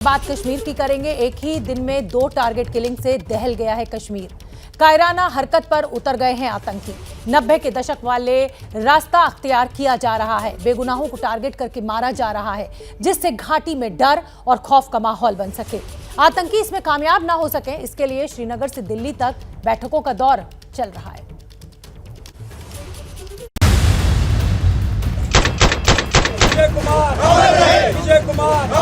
बात कश्मीर की करेंगे। एक ही दिन में 2 टारगेट किलिंग से दहल गया है कश्मीर। कायराना हरकत पर उतर गए हैं आतंकी। 90 के दशक वाले रास्ता अख्तियार किया जा रहा है। बेगुनाहों को टारगेट करके मारा जा रहा है, जिससे घाटी में डर और खौफ का माहौल बन सके। आतंकी इसमें कामयाब ना हो सके, इसके लिए श्रीनगर से दिल्ली तक बैठकों का दौर चल रहा है। विजय कुमार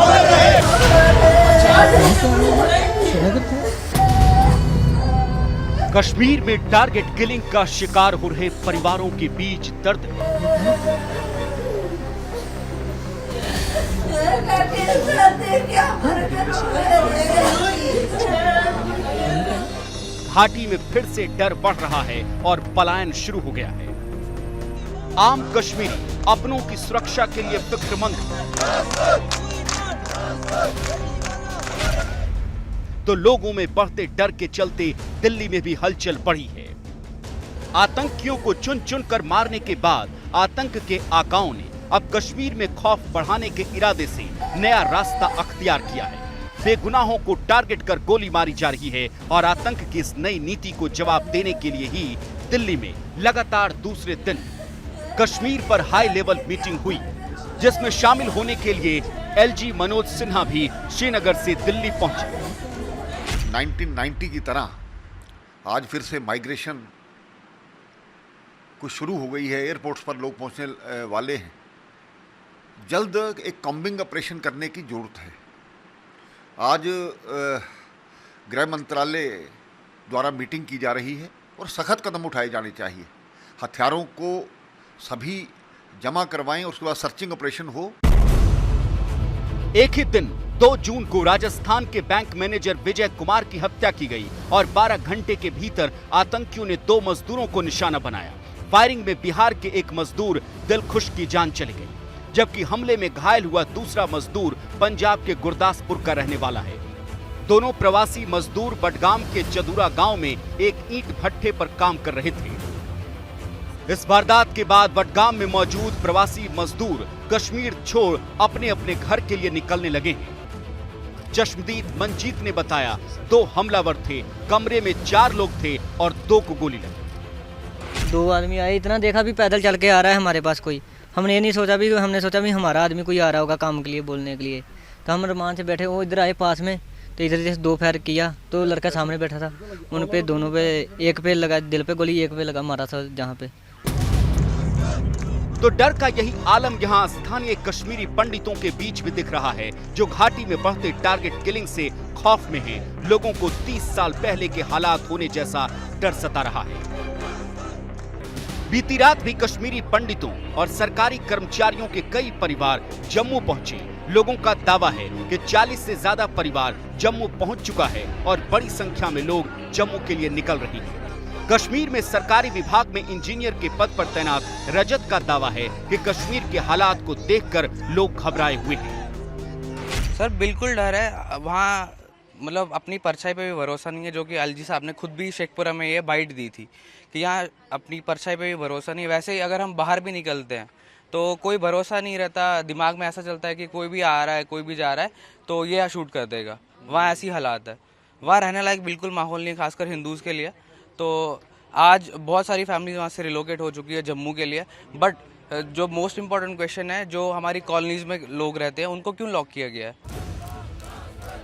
कश्मीर में टारगेट किलिंग का शिकार हो रहे परिवारों के बीच दर्द। घाटी में फिर से डर बढ़ रहा है और पलायन शुरू हो गया है। आम कश्मीरी अपनों की सुरक्षा के लिए फिक्रमंद, तो लोगों में बढ़ते डर के चलते दिल्ली में भी हलचल बढ़ी है। आतंकियों को चुन चुन कर मारने के बाद आतंक के आकाओं ने अब कश्मीर में खौफ बढ़ाने के इरादे से नया रास्ता अख्तियार किया है। बेगुनाहों को टारगेट कर गोली मारी जा रही है और आतंक की इस नई नीति को जवाब देने के लिए ही दिल्ली में लगातार दूसरे दिन कश्मीर पर हाई लेवल मीटिंग हुई, जिसमें शामिल होने के लिए एलजी मनोज सिन्हा भी श्रीनगर से दिल्ली पहुंचे। 1990 की तरह आज फिर से माइग्रेशन कुछ शुरू हो गई है। एयरपोर्ट्स पर लोग पहुंचने वाले हैं। जल्द एक कॉम्बिंग ऑपरेशन करने की जरूरत है। आज गृह मंत्रालय द्वारा मीटिंग की जा रही है और सख्त कदम उठाए जाने चाहिए। हथियारों को सभी जमा करवाएं और उसके बाद सर्चिंग ऑपरेशन हो। एक ही दिन 2 जून को राजस्थान के बैंक मैनेजर विजय कुमार की हत्या की गई और 12 घंटे के भीतर आतंकियों ने 2 मजदूरों को निशाना बनाया। फायरिंग में बिहार के एक मजदूर दिलखुश की जान चली गई, जबकि हमले में घायल हुआ दूसरा मजदूर पंजाब के गुरदासपुर का रहने वाला है। दोनों प्रवासी मजदूर बडगाम के चदूरा गांव में एक ईंट भट्ठे पर काम कर रहे थे। इस वारदात के बाद बडगाम में मौजूद प्रवासी मजदूर कश्मीर छोड़ अपने अपने घर के लिए निकलने लगे हैं। चश्मदीद मंजीत ने बताया 2 हमलावर थे, कमरे में 4 लोग थे और 2 को गोली लगी। 2 आदमी आए, इतना देखा भी पैदल चल के आ रहा है हमारे पास कोई। हमने ये नहीं सोचा भी, हमने सोचा भी हमारा आदमी कोई आ रहा होगा काम के लिए, बोलने के लिए। तो हम रमान से बैठे, वो इधर आए पास में, तो इधर से 2 फायर किया तो लड़का सामने बैठा था, उन पे दोनों पे, एक पे लगा दिल पे गोली, एक पे लगा मारा था जहाँ पे। तो डर का यही आलम यहाँ स्थानीय कश्मीरी पंडितों के बीच भी दिख रहा है, जो घाटी में बढ़ते टारगेट किलिंग से खौफ में हैं। लोगों को 30 साल पहले के हालात होने जैसा डर सता रहा है। बीती रात भी कश्मीरी पंडितों और सरकारी कर्मचारियों के कई परिवार जम्मू पहुंचे। लोगों का दावा है कि 40 से ज्यादा परिवार जम्मू पहुंच चुका है और बड़ी संख्या में लोग जम्मू के लिए निकल रहे हैं। कश्मीर में सरकारी विभाग में इंजीनियर के पद पर तैनात रजत का दावा है कि कश्मीर के हालात को देखकर लोग घबराए हुए हैं। सर बिल्कुल डर है। वहाँ मतलब अपनी परछाई पे भी भरोसा नहीं है, जो कि एलजी साहब ने खुद भी शेखपुरा में ये बाइट दी थी कि यहाँ अपनी परछाई पे भी भरोसा नहीं है। वैसे ही अगर हम बाहर भी निकलते हैं तो कोई भरोसा नहीं रहता, दिमाग में ऐसा चलता है कि कोई भी आ रहा है, कोई भी जा रहा है तो ये शूट कर देगा। वहाँ ऐसी हालात है, वहाँ रहने लायक बिल्कुल माहौल नहीं है, खासकर हिंदूज़ के लिए। तो आज बहुत सारी फैमिली वहाँ से रिलोकेट हो चुकी है जम्मू के लिए। बट जो मोस्ट इम्पॉर्टेंट क्वेश्चन है, जो हमारी कॉलोनीज में लोग रहते हैं उनको क्यों लॉक किया गया है?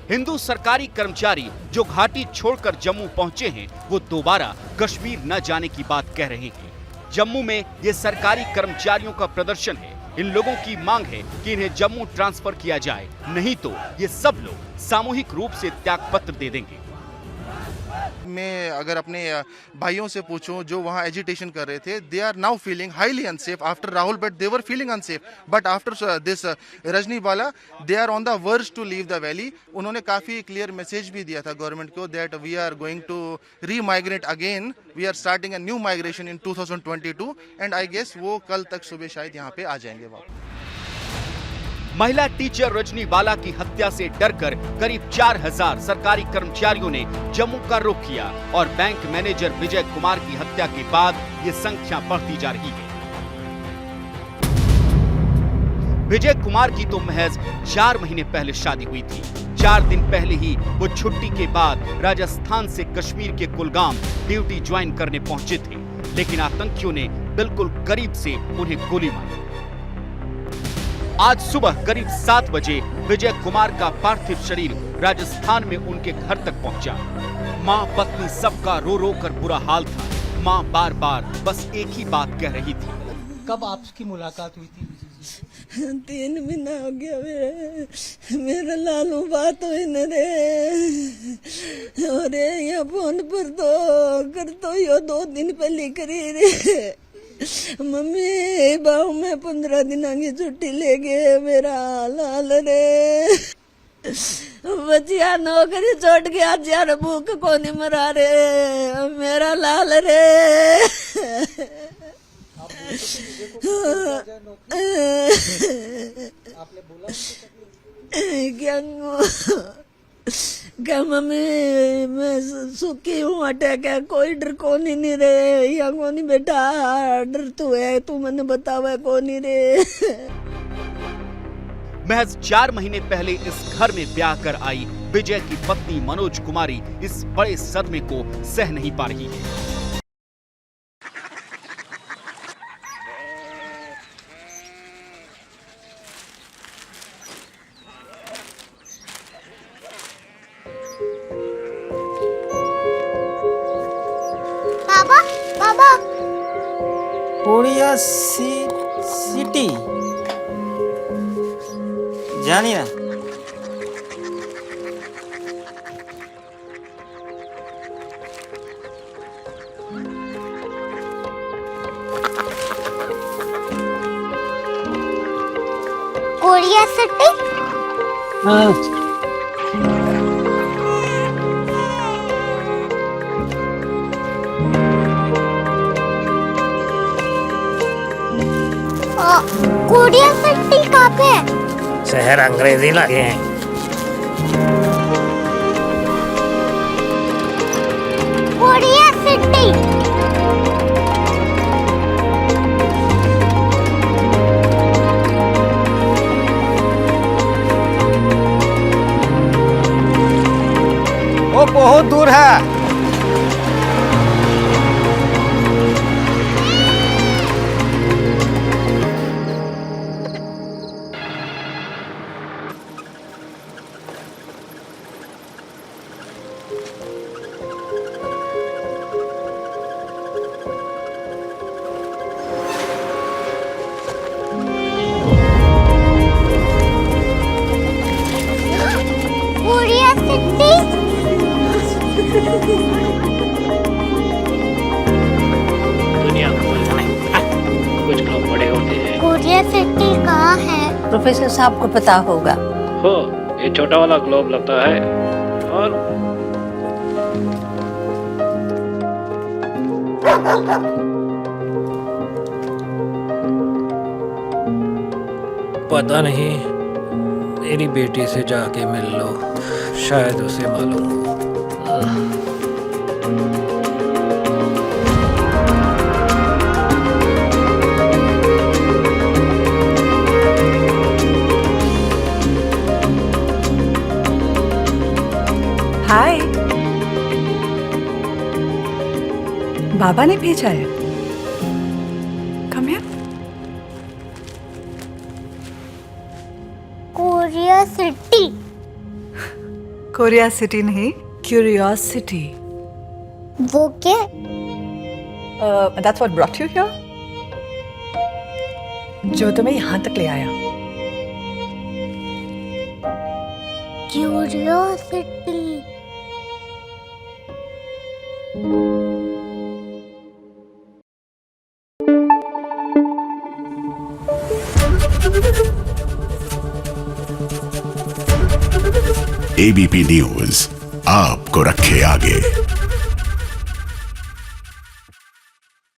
हिंदू सरकारी कर्मचारी जो घाटी छोड़कर जम्मू पहुंचे हैं, वो दोबारा कश्मीर न जाने की बात कह रहे हैं। जम्मू में ये सरकारी कर्मचारियों का प्रदर्शन है। इन लोगों की मांग है कि इन्हें जम्मू ट्रांसफर किया जाए, नहीं तो ये सब लोग सामूहिक रूप से त्यागपत्र दे देंगे। मैं अगर अपने भाइयों से पूछूं जो वहाँ एजिटेशन कर रहे थे, they are now feeling highly unsafe after Rahul, but they were feeling unsafe, but after this रजनीवाला they are on the verge to leave the valley. उन्होंने काफ़ी क्लियर मैसेज भी दिया था गवर्नमेंट को that we are going to remigrate again, we are starting a new migration in 2022 and I guess वो कल तक सुबह शायद यहाँ पे आ जाएंगे वापस। महिला टीचर रजनीवाला की हत्या से डरकर करीब 4000 सरकारी कर्मचारियों ने जम्मू का रुख किया और बैंक मैनेजर विजय कुमार की हत्या के बाद ये संख्या बढ़ती जा रही है। विजय कुमार की तो महज 4 महीने पहले शादी हुई थी। 4 दिन पहले ही वो छुट्टी के बाद राजस्थान से कश्मीर के कुलगाम ड्यूटी ज्वाइन करने पहुंचे थे, लेकिन आतंकियों ने बिल्कुल करीब से उन्हें गोली मारी। आज सुबह करीब 7 बजे विजय कुमार का पार्थिव शरीर राजस्थान में उनके घर तक पहुंचा। मां पत्नी सबका रो रो कर बुरा हाल था। मां बार बार बस एक ही बात कह रही थी। कब आपकी मुलाकात हुई थी? 3 महीना हो गया मेरा लालू बात हुई न रे। अरे यहाँ फोन पर तो कर तो यो 2 दिन पहले करी रे। मम्मी बाहू में 15 दिन की छुट्टी ले गए मेरा लाल रे। बचिया नौकरी छोड़ के आज यार भूख को नहीं मरा रे मेरा लाल रे। आपने बोला क्या मम्मी मैं सुखी हूँ अटैक है कोई डर को नहीं रे। या को नहीं बेटा डर तू है तू मैंने बतावा को नहीं रे। महज 4 महीने पहले इस घर में ब्याह कर आई विजय की पत्नी मनोज कुमारी इस बड़े सदमे को सह नहीं पा रही है। बाबा बाबा कोरिया सिटी जानिए कोरिया सिटी। कोरिया सिटी कहाँ पे है? शहर अंग्रेजी लगे हैं। Korea city. वो बहुत दूर है। Korea city. दुनिया कुछ लोग बड़े होते हैं। कोरिया सिटी कहाँ है? प्रोफेसर साहब को पता होगा। हो ये छोटा वाला ग्लोब लगता है और पता नहीं मेरी बेटी से जाके मिल लो शायद उसे मालूम हो। हाय बाबा ने भेजा है। Come here. Korea city. Korea city नहीं क्यूरियोसिटी। वो क्या? That's what brought you here. जो तुम्हें यहाँ तक ले आया। क्यूरियोसिटी। एबीपी न्यूज आपको रखे आगे।